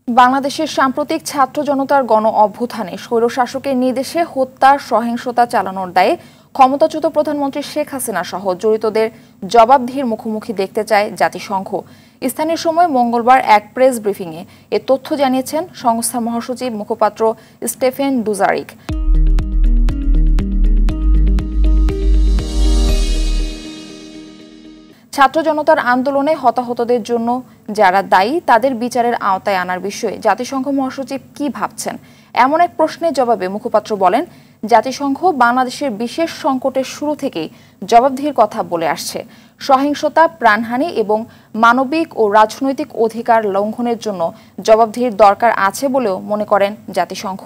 বাংলাদেশের সাম্প্রতিক ছাত্র জনতার গণ অভ্যুত্থানে স্বৈরশাসকের নির্দেশে হত্যা সহিংসতা চালানোর দায়ে ক্ষমতাচ্যুত প্রধানমন্ত্রী শেখ হাসিনা সহ জড়িতদের জবাবদিহির মুখোমুখি দেখতে চায় জাতিসংঘ। স্থানীয় সময় মঙ্গলবার এক প্রেস ব্রিফিংয়ে এ তথ্য জানিয়েছেন সংস্থার মহাসচিব মুখপাত্র স্টেফেন ডুজারিক। ছাত্র জনতার আন্দোলনে হতাহতদের জন্য যারা দায়ী তাদের বিচারের আওতায় আনার বিষয়ে জাতিসংঘ মহাসচিব কি ভাবছেন, এমন এক প্রশ্নের জবাবে মুখপাত্র বলেন, জাতিসংঘ বাংলাদেশের বিশেষ সংকটের শুরু থেকেই জবাবদিহির কথা বলে আসছে। সহিংসতা, প্রাণহানি এবং মানবিক ও রাজনৈতিক অধিকার লঙ্ঘনের জন্য জবাবদিহির দরকার আছে বলেও মনে করেন জাতিসংঘ।